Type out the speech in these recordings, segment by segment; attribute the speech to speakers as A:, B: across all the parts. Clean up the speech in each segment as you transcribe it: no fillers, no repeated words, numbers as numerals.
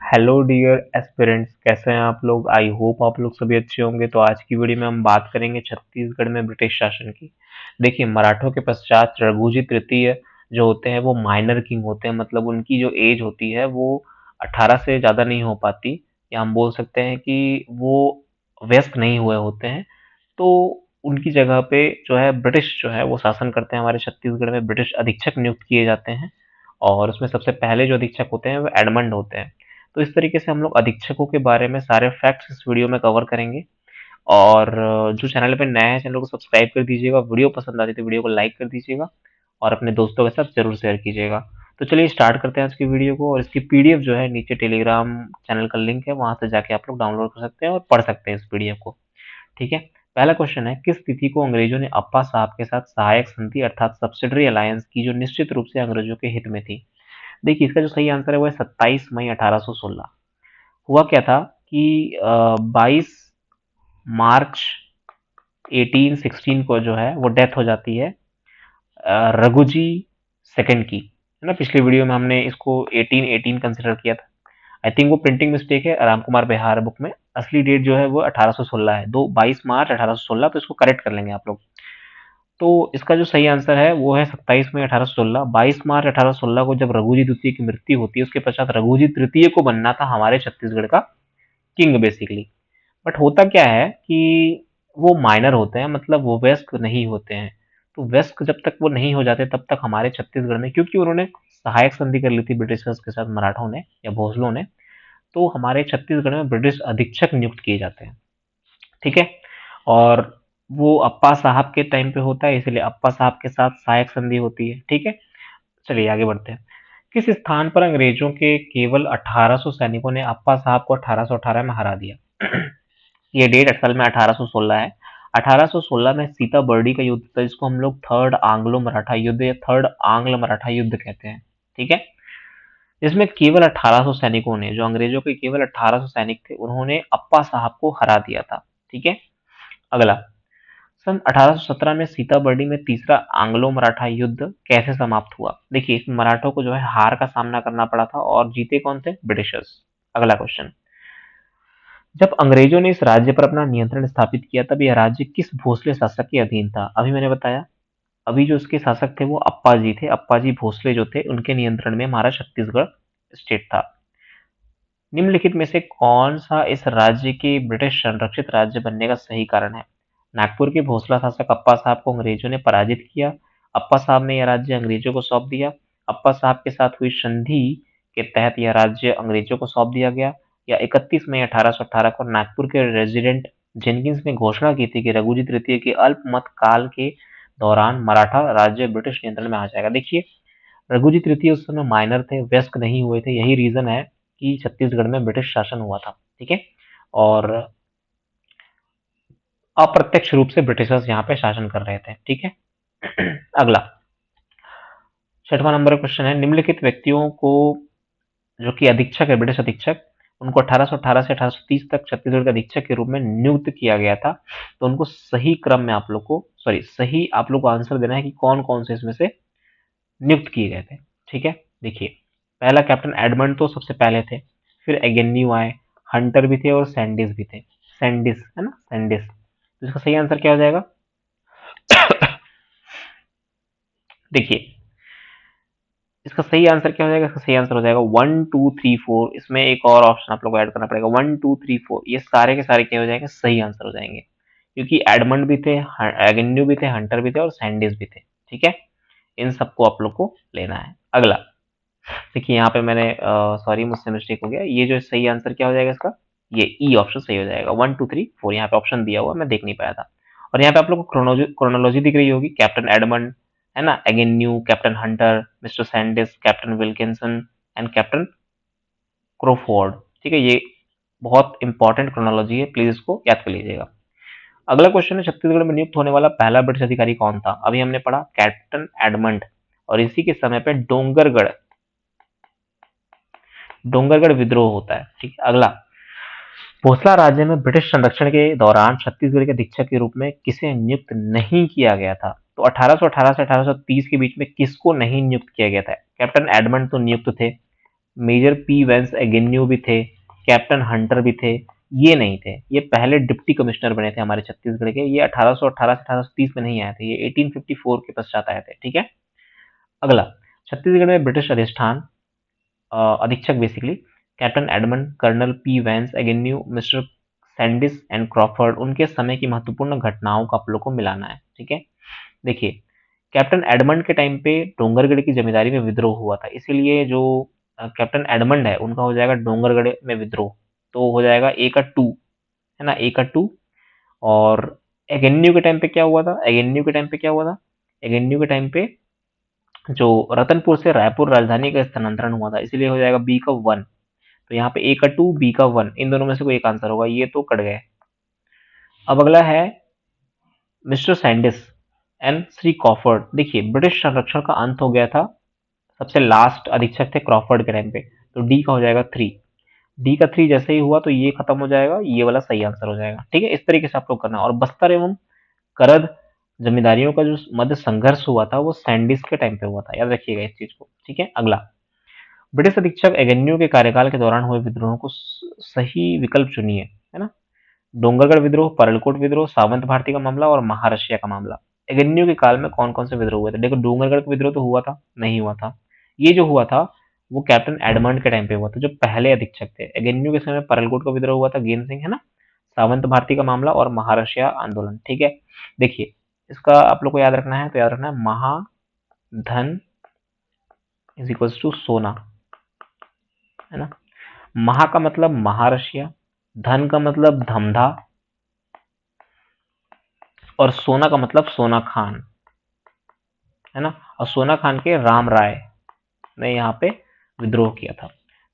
A: Hello dear aspirants, कैसे हैं आप लोग। आई होप आप लोग सभी अच्छे होंगे। तो आज की वीडियो में हम बात करेंगे छत्तीसगढ़ में ब्रिटिश शासन की। देखिए, मराठों के पश्चात रघुजी तृतीय जो होते हैं वो माइनर किंग होते हैं। मतलब उनकी जो एज होती है वो 18 से ज़्यादा नहीं हो पाती, या हम बोल सकते हैं कि वो वयस्क नहीं हुए होते हैं। तो उनकी जगह पे जो है ब्रिटिश जो है वो शासन करते हैं। हमारे छत्तीसगढ़ में ब्रिटिश अधीक्षक नियुक्त किए जाते हैं, और उसमें सबसे पहले जो अधीक्षक होते हैं वो एडमंड होते हैं। तो इस तरीके से हम लोग अधीक्षकों के बारे में सारे फैक्ट्स इस वीडियो में कवर करेंगे। और जो चैनल पे नया है, चैनल को सब्सक्राइब कर दीजिएगा। वीडियो पसंद आती है तो वीडियो को लाइक कर दीजिएगा, और अपने दोस्तों के साथ जरूर शेयर कीजिएगा। तो चलिए स्टार्ट करते हैं आज की वीडियो को। और इसकी पीडीएफ जो है नीचे टेलीग्राम चैनल का लिंक है, वहां से जाके आप लोग डाउनलोड कर सकते हैं और पढ़ सकते हैं इस पीडीएफ को। ठीक है। पहला क्वेश्चन है, किस तिथि को अंग्रेजों ने अप्पा साहब के साथ सहायक संधि अर्थात सब्सिडरी अलायंस की, जो निश्चित रूप से अंग्रेजों के हित में थी। देखिए, इसका जो सही आंसर है वो है 27 मई 1816। हुआ क्या था कि 22 मार्च 1816 को जो है वो डेथ हो जाती है रघुजी सेकंड की, है ना। पिछली वीडियो में हमने इसको 1818 कंसिडर किया था। आई थिंक वो प्रिंटिंग मिस्टेक है राम कुमार बेहार बुक में। असली डेट जो है वो 1816 है, 22 मार्च 1816। तो इसको करेक्ट कर लेंगे आप लोग। तो इसका जो सही आंसर है वो है 27 मई 1816। 22 मार्च 1816 को जब रघुजी द्वितीय की मृत्यु होती है, उसके पश्चात रघुजी तृतीय को बनना था हमारे छत्तीसगढ़ का किंग बेसिकली। बट होता क्या है कि वो माइनर होते हैं, मतलब वो वयस्क नहीं होते हैं। तो वयस्क जब तक वो नहीं हो जाते तब तक हमारे छत्तीसगढ़ में, क्योंकि उन्होंने सहायक संधि कर ली थी ब्रिटिशर्स के साथ, मराठों ने या भोसलों ने, तो हमारे छत्तीसगढ़ में ब्रिटिश अधीक्षक नियुक्त किए जाते हैं। ठीक है। और वो अप्पा साहब के टाइम पे होता है, इसलिए अप्पा साहब के साथ सहायक संधि होती है। ठीक है। चलिए आगे बढ़ते हैं। किस स्थान पर अंग्रेजों के केवल 1800 सैनिकों ने अप्पा साहब को 1818 में हरा दिया। ये डेट असल में 1816 है। 1816 में सीताबर्डी का युद्ध था, जिसको हम लोग थर्ड आंग्लो मराठा युद्ध या थर्ड आंग्ल मराठा युद्ध कहते हैं। ठीक है। जिसमें केवल 1800 सैनिकों ने, जो अंग्रेजों के केवल 1800 सैनिक थे, उन्होंने अप्पा साहब को हरा दिया था। ठीक है। अगला, सन 1817 में सीताबर्डी में तीसरा आंग्लो मराठा युद्ध कैसे समाप्त हुआ। देखिए, इसमें मराठों को जो है हार का सामना करना पड़ा था, और जीते कौन थे? ब्रिटिशर्स। अगला क्वेश्चन, जब अंग्रेजों ने इस राज्य पर अपना नियंत्रण स्थापित किया, तब यह राज्य किस भोसले शासक के अधीन था। अभी मैंने बताया, अभी जो उसके शासक थे वो अप्पा जी थे। अप्पा जी भोसले जो थे, उनके नियंत्रण में हमारा छत्तीसगढ़ स्टेट था। निम्नलिखित में से कौन सा इस राज्य के ब्रिटिश संरक्षित राज्य बनने का सही कारण है। नागपुर के भोसला शासक अप्पा साहब को अंग्रेजों ने पराजित किया। अप्पा साहब ने यह राज्य अंग्रेजों को सौंप दिया। अप्पा साहब के साथ हुई संधि के तहत यह राज्य अंग्रेजों को सौंप दिया गया। या 31 मई 1818 को नागपुर के रेजिडेंट जेनकिंस ने घोषणा की थी कि रघुजी तृतीय के अल्पमत काल के दौरान मराठा राज्य ब्रिटिश नियंत्रण में आ जाएगा। देखिए, रघुजी तृतीय उस समय माइनर थे, व्यस्क नहीं हुए थे। यही रीजन है कि छत्तीसगढ़ में ब्रिटिश शासन हुआ था। ठीक है। और अप्रत्यक्ष रूप से ब्रिटिशर्स यहाँ पे शासन कर रहे थे। ठीक है। अगला, छठवां नंबर क्वेश्चन है, निम्नलिखित व्यक्तियों को, जो कि अधीक्षक है, ब्रिटिश अधीक्षक, उनको 1818 से 1830 तक छत्तीसगढ़ के अधीक्षक के रूप में नियुक्त किया गया था। तो उनको सही क्रम में आप लोग को, सॉरी, सही आप लोग को आंसर देना है कि कौन कौन से इसमें से नियुक्त किए गए थे। ठीक है। देखिए, पहला कैप्टन एडमंड तो सबसे पहले थे, फिर एगेन्यू आए, हंटर भी थे, और सैंडिस भी थे। सैंडिस है ना, सैंडिस। तो इसका सही आंसर क्या हो जाएगा? देखिए, इसका सही आंसर क्या हो जाएगा? इसका सही आंसर हो जाएगा 1 2 3 4। इसमें एक और ऑप्शन आप लोग को ऐड करना पड़ेगा, 1 2 3 4। ये सारे के सारे क्या हो जाएंगे? सही आंसर हो जाएंगे, क्योंकि एडमंड भी थे, एगेन्यू भी थे, हंटर भी थे, और सैंडिस भी थे। ठीक है। इन सबको आप लोग को लेना है। अगला, देखिए यहाँ पे मैंने, सॉरी मुझसे मिस्टेक हो गया। ये जो सही आंसर क्या हो जाएगा इसका? ये ई ऑप्शन सही हो जाएगा। 1 2 3 4 यहाँ पे ऑप्शन दिया हुआ, मैं देख नहीं पाया था। और यहाँ पे आप लोग को क्रोनोलॉजी दिख रही होगी। कैप्टन एडमंड, है ना, Agnew, captain Hunter, mister Sandys, captain Wilkinson and captain Crawford. ठीक है। ये बहुत इंपॉर्टेंट क्रोनोलॉजी है, प्लीज इसको याद कर लीजिएगा। अगला क्वेश्चन है, छत्तीसगढ़ में नियुक्त होने वाला पहला ब्रिटिश अधिकारी कौन था। अभी हमने पढ़ा कैप्टन एडमंड, और इसी के समय पे डोंगरगढ़ विद्रोह होता है। ठीक है। अगला, भोसला राज्य में ब्रिटिश संरक्षण के दौरान छत्तीसगढ़ के अधीक्षक के रूप में किसे नियुक्त नहीं किया गया था। तो 1818 से 1830 के बीच में किसको नहीं नियुक्त किया गया था? कैप्टन एडमंड तो नियुक्त थे, मेजर पी वेंस एगेन्यू भी थे, कैप्टन हंटर भी थे। ये नहीं थे, ये पहले डिप्टी कमिश्नर बने थे हमारे छत्तीसगढ़ के। ये 1818 से 1830 में नहीं आए थे, ये 1854 के पश्चात आए थे। ठीक है। अगला, छत्तीसगढ़ में ब्रिटिश अधिष्ठान अधीक्षक basically captain Edmund, colonel P Vans Agnew, mister Sandys and Crawford, उनके समय की महत्वपूर्ण घटनाओं का आप लोग को मिलाना है। ठीक है। देखिए, कैप्टन एडमंड के टाइम पे डोंगरगढ़ की जमींदारी में विद्रोह हुआ था, इसीलिए जो कैप्टन एडमंड है उनका हो जाएगा डोंगरगढ़ में विद्रोह, तो हो जाएगा ए का टू, है ना, ए का टू। और एगेन्यू के टाइम पे क्या हुआ था, एगेन्यू के टाइम पे क्या हुआ था, एगेन्यू के टाइम पे जो रतनपुर से रायपुर राजधानी का स्थानांतरण हुआ था, इसीलिए हो जाएगा बी का वन। तो यहाँ पे ए का टू, बी का वन, इन दोनों में से कोई एक आंसर होगा, ये तो कट गए। अब अगला है mister Sandys and Shri Crawford. देखिए, ब्रिटिश संरक्षण का अंत हो गया था, सबसे लास्ट अधीक्षक थे क्रॉफर्ड के टाइम पे, तो डी का हो जाएगा थ्री। डी का थ्री जैसे ही हुआ तो ये खत्म हो जाएगा, ये वाला सही आंसर हो जाएगा। ठीक है, इस तरीके से आप लोग करना। और बस्तर एवं करद जमींदारियों का जो मध्य संघर्ष हुआ था वो सैंडिस के टाइम पे हुआ था, याद रखिएगा इस चीज को। ठीक है। अगला, ब्रिटिश अधीक्षक एगेन्यू के कार्यकाल के दौरान हुए विद्रोहों को सही विकल्प चुनिए, है ना। डोंगरगढ़ विद्रोह, परलकोट विद्रोह, सावंत भारती का मामला और महारशिया का मामला। एगेन्यू के काल में कौन कौन से विद्रोह हुए थे? देखो, डोंगरगढ़ का विद्रोह तो हुआ था, नहीं हुआ था। ये जो हुआ था वो कैप्टन एडमंड के टाइम पे हुआ था, जो पहले अधीक्षक थे। एगेन्यू के समय परलकोट का विद्रोह हुआ था, गेन सिंह, है ना। सावंत भारती का मामला और महारशिया आंदोलन। ठीक है। देखिए, इसका आप लोग को याद रखना है, तो याद रखना है महाधन इज इक्वल्स टू सोना, है ना। महा का मतलब महारशिया, धन का मतलब धमधा, और सोना का मतलब सोना खान, है ना। और सोना खान के राम राय ने यहाँ पे विद्रोह किया था।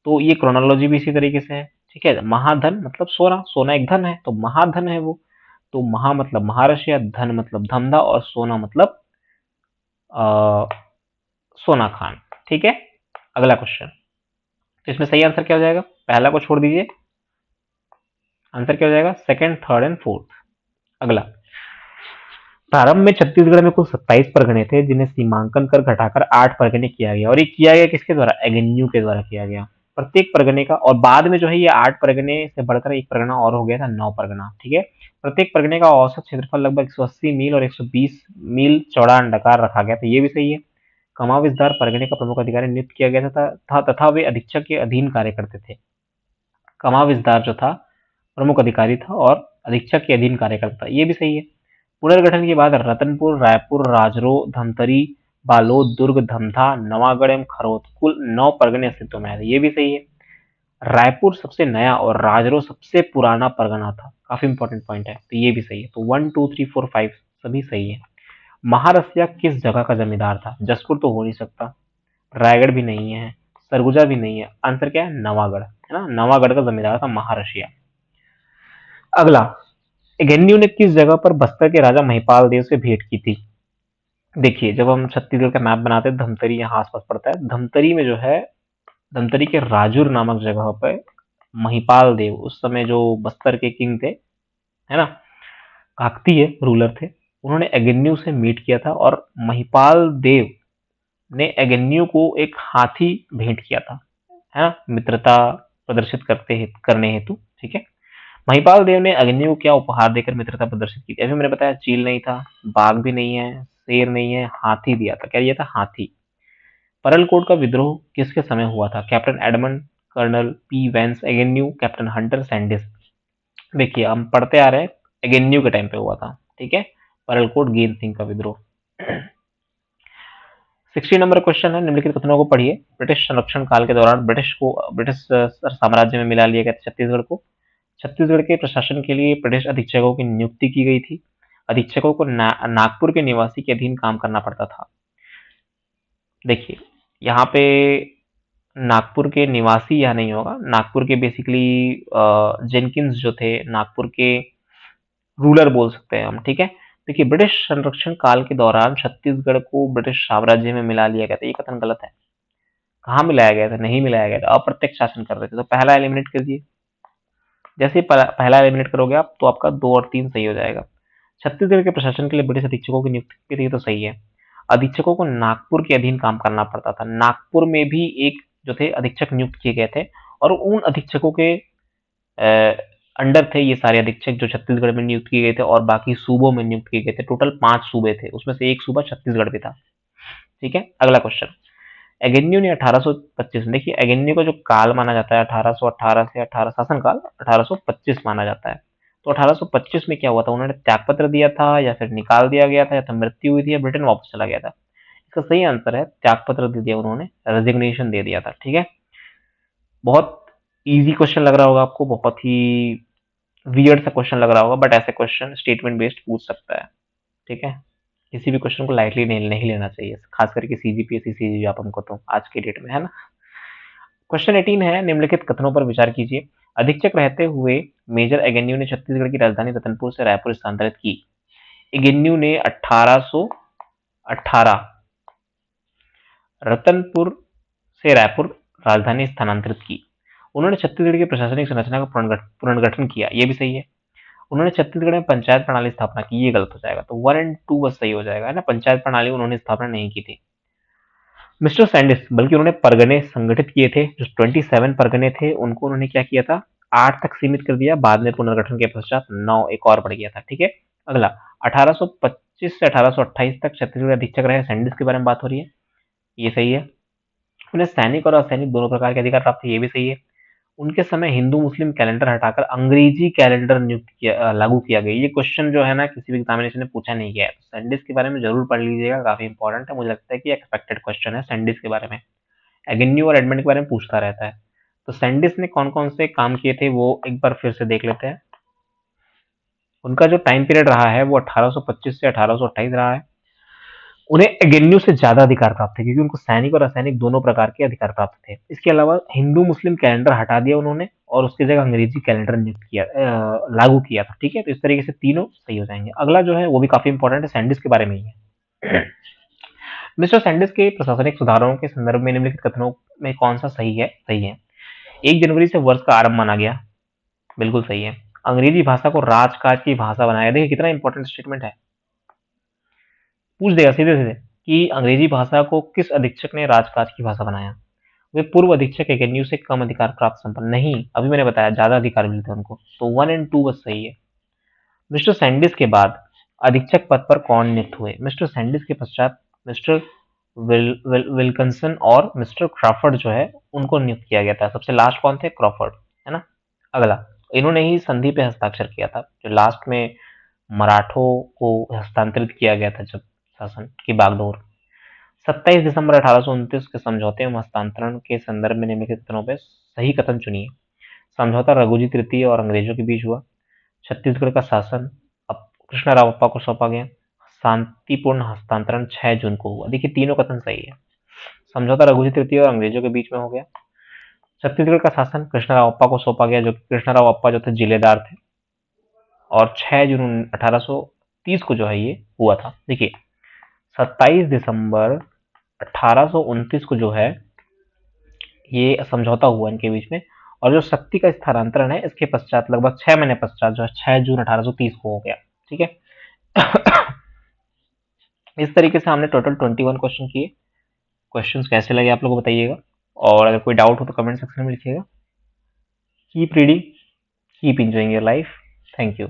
A: तो ये क्रोनोलॉजी भी इसी तरीके से है। ठीक है। महाधन मतलब सोना, सोना एक धन है, तो महाधन है वो। तो महा मतलब महारशिया, धन मतलब धमधा, और सोना मतलब आ, सोना खान। ठीक है। अगला क्वेश्चन, तो इसमें सही आंसर क्या हो जाएगा? पहला को छोड़ दीजिए, आंसर क्या हो जाएगा? Second, third and fourth. अगला, प्रारंभ में छत्तीसगढ़ में कुल 27 परगने थे, जिन्हें सीमांकन कर घटाकर 8 परगने किया गया। और ये किया गया किसके द्वारा? एगेन्यू के द्वारा किया गया। प्रत्येक परगने का, और बाद में जो है ये 8 परगने से बढ़कर एक परगना और हो गया था, 9 परगना। ठीक है। प्रत्येक परगने का औसत क्षेत्रफल लगभग 180 मील और 120 मील चौड़ा अंडाकार रखा गया था, ये भी सही है। कमा विस्तार परगने का प्रमुख अधिकारी नियुक्त किया गया था तथा वे अधीक्षक के अधीन कार्य करते थे। कमा विस्तार जो था प्रमुख अधिकारी था और अधीक्षक के अधीन कार्य करता था, ये भी सही है। पुनर्गठन के बाद रतनपुर, रायपुर, राजरो, धमतरी, बालोद, दुर्ग, धमधा, नवागढ़ एवं खरोद कुल 9 परगने अस्तित्व में आए थे, ये भी सही है। रायपुर सबसे नया और राजरो सबसे पुराना परगना था, काफी इंपॉर्टेंट पॉइंट है, तो ये भी सही है। तो 1 2 3 4 5 सभी सही है। महारसिया किस जगह का जमींदार था? जसपुर तो हो नहीं सकता, रायगढ़ भी नहीं है, सरगुजा भी नहीं है, आंसर क्या है? नवागढ़, है ना। नवागढ़ का जमींदार था महारसिया। अगला, एगेन्यू ने किस जगह पर बस्तर के राजा महिपाल देव से भेंट की थी? देखिए, जब हम छत्तीसगढ़ का मैप बनाते हैं, धमतरी यहाँ आसपास पड़ता है। धमतरी में जो है, धमतरी के राजूर नामक जगह पे महिपाल देव, उस समय जो बस्तर के किंग थे, है ना, काकतीय रूलर थे, उन्होंने एगेन्यू से मीट किया था। और महिपाल देव ने एगेन्यू को एक हाथी भेंट किया था, है ना, मित्रता प्रदर्शित करने हेतु। ठीक है। महिपाल देव ने अग्नि को क्या उपहार देकर मित्रता प्रदर्शित की थी? अभी मैंने बताया, चील नहीं था, बाघ भी नहीं है, शेर नहीं है, हाथी दिया था। क्या दिया था? हाथी। परलकोट का विद्रोह किसके समय हुआ था? Captain Edmund, colonel P Vans Agnew, captain Hunter Sandys. देखिए, हम पढ़ते आ रहे हैं, एगेन्यू के टाइम पे हुआ था। ठीक है। परलकोट गेन सिंह का विद्रोह। 60 नंबर क्वेश्चन है, निम्नलिखित कथनों को पढ़िए। ब्रिटिश संरक्षण काल के दौरान ब्रिटिश साम्राज्य में मिला लिया गया था छत्तीसगढ़ को। छत्तीसगढ़ के प्रशासन के लिए ब्रिटिश अधीक्षकों की नियुक्ति की गई थी। अधीक्षकों को नागपुर के निवासी के अधीन काम करना पड़ता था। देखिए, यहाँ पे नागपुर के निवासी यहाँ नहीं होगा, नागपुर के बेसिकली जेनकिंस जो थे, नागपुर के रूलर बोल सकते हैं हम। ठीक है। देखिए, ब्रिटिश संरक्षण काल के दौरान छत्तीसगढ़ को ब्रिटिश साम्राज्य में मिला लिया गया था, ये कथन गलत है। कहाँ मिलाया गया था? नहीं मिलाया गया था, अप्रत्यक्ष शासन कर रहे थे। तो पहला एलिमिनेट कर दिए। जैसे ही पहला एलिमिनेट करोगे आप, तो आपका 2 और 3 सही हो जाएगा। छत्तीसगढ़ के प्रशासन के लिए ब्रिटिश अधीक्षकों की नियुक्ति की थी, तो सही है। अधीक्षकों को नागपुर के अधीन काम करना पड़ता था। नागपुर में भी एक जो थे अधीक्षक नियुक्त किए गए थे, और उन अधीक्षकों के अंडर थे ये सारे अधीक्षक जो छत्तीसगढ़ में नियुक्त किए गए थे और बाकी सूबों में नियुक्त किए गए थे। टोटल 5 सूबे थे, उसमें से एक सूबा छत्तीसगढ़ भी था। ठीक है, अगला क्वेश्चन। एगेन्यू ने 1825 में, देखिए एगेन्यू का जो काल माना जाता है 1818 से 18 शासनकाल 1825 माना जाता है। तो 1825 में क्या हुआ था, उन्होंने त्यागपत्र दिया था या फिर निकाल दिया गया था या तो मृत्यु हुई थी या ब्रिटेन वापस चला गया था। इसका सही आंसर है त्यागपत्र दे दिया उन्होंने, रेजिग्नेशन दे दिया था। ठीक है, बहुत इजी क्वेश्चन लग रहा होगा आपको, बहुत ही वियर्ड सा क्वेश्चन लग रहा होगा, बट ऐसे क्वेश्चन स्टेटमेंट बेस्ड पूछ सकता है। ठीक है, किसी भी क्वेश्चन को लाइटली नहीं लेना चाहिए, खास करके सीजीपीएससी सीजीव्यापम को, तो आज के डेट में, है ना। क्वेश्चन 18 है, निम्नलिखित कथनों पर विचार कीजिए। अधीक्षक रहते हुए मेजर एगेन्यू ने छत्तीसगढ़ की राजधानी रतनपुर से रायपुर स्थानांतरित की। एगेन्यू ने 1818 रतनपुर से रायपुर राजधानी स्थानांतरित की। उन्होंने छत्तीसगढ़ की प्रशासनिक संरचना का पुनर्गठन किया, ये भी सही है। उन्होंने छत्तीसगढ़ में पंचायत प्रणाली स्थापना की, ये गलत हो जाएगा, तो 1 और 2 बस सही हो जाएगा, है ना। पंचायत प्रणाली उन्होंने स्थापना नहीं की थी। मिस्टर सैंडिस, बल्कि उन्होंने परगने संगठित किए थे, जो 27 परगने थे उनको उन्होंने क्या किया था, 8 तक सीमित कर दिया, बाद में पुनर्गठन के पश्चात 9 एक और बढ़ गया था। ठीक है, अगला 1825 से 1828 तक छत्तीसगढ़ अधीक्षक रहे सैंडिस के बारे में बात हो रही है, ये सही है। उन्हें सैनिक और असैनिक दोनों प्रकार के अधिकार प्राप्त थे, ये भी सही है। उनके समय हिंदू मुस्लिम कैलेंडर हटाकर अंग्रेजी कैलेंडर लागू किया गया। ये क्वेश्चन जो है ना, किसी भी एग्जामिनेशन ने पूछा नहीं गया है, तो सैंडिस के बारे में जरूर पढ़ लीजिएगा, काफी इंपॉर्टेंट है। मुझे लगता है कि एक्सपेक्टेड क्वेश्चन है सैंडिस के बारे में। एगेन्यू और एडमंड के बारे में पूछता रहता है। तो सैंडिस ने कौन कौन से काम किए थे वो एक बार फिर से देख लेते हैं। उनका जो टाइम पीरियड रहा है वो 1825 से 1828 रहा है। उन्हें एगेन्यू से ज्यादा अधिकार प्राप्त थे, क्योंकि उनको सैनिक और असैनिक दोनों प्रकार के अधिकार प्राप्त थे। इसके अलावा हिंदू मुस्लिम कैलेंडर हटा दिया उन्होंने और उसकी जगह अंग्रेजी कैलेंडर नियुक्त किया, लागू किया था। ठीक है, तो इस तरीके से तीनों सही हो जाएंगे। अगला जो है वो भी काफी इंपॉर्टेंट है, सैंडिस के बारे में ही है। मिस्टर सैंडिस के प्रशासनिक सुधारों के संदर्भ में निम्नलिखित कथनों में कौन सा सही है? सही है, 1 जनवरी से वर्ष का आरंभ माना गया, बिल्कुल सही है। अंग्रेजी भाषा को राजकाज की भाषा बनाया, देखिए कितना इंपॉर्टेंट स्टेटमेंट है, पूछ देगा सीधे सीधे कि अंग्रेजी भाषा को किस अधीक्षक ने राजकाज की भाषा बनाया। वे पूर्व अधीक्षक एकेन्यू से कम अधिकार प्राप्त संपन्न नहीं, अभी मैंने बताया ज्यादा अधिकार मिलते हैं उनको, तो 1 और 2 बस सही है। मिस्टर सैंडिस के बाद अधीक्षक पद पर कौन नियुक्त हुए? मिस्टर सैंडिस के पश्चात मिस्टर विल्किंसन और मिस्टर क्रॉफर्ड जो है उनको नियुक्त किया गया था। सबसे लास्ट कौन थे? क्रॉफर्ड, है ना। अगला, इन्होंने ही संधि पे हस्ताक्षर किया था, जो लास्ट में मराठों को हस्तांतरित किया गया था जब शासन की बागडोर। 27 दिसंबर 1829 के समझौते में हस्तांतरण के संदर्भ में निम्नलिखित कथनों पर सही कथन चुनिए। समझौता रघुजी तृतीय और अंग्रेजों के बीच हुआ। छत्तीसगढ़ का शासन अब कृष्णराव अप्पा को सौंपा गया। शांतिपूर्ण हस्तांतरण 6 जून को हुआ। देखिए तीनों कथन सही है, समझौता रघुजी तृतीय और अंग्रेजों के बीच में हो गया। छत्तीसगढ़ का शासन कृष्णराव अप्पा को सौंपा गया, जो कृष्णराव अप्पा जो थे जिलेदार थे, और 6 जून 1830 को जो है ये हुआ था। देखिए 27 दिसंबर 1829 को जो है ये समझौता हुआ इनके बीच में, और जो शक्ति का स्थानांतरण है इसके पश्चात लगभग 6 महीने पश्चात जो है 6 जून 1830 को हो गया। ठीक है। इस तरीके से हमने टोटल 21 क्वेश्चन किए। क्वेश्चंस कैसे लगे आप लोगों को बताइएगा, और अगर कोई डाउट हो तो कमेंट सेक्शन में लिखिएगा। Keep reading, keep enjoying your life. Thank you.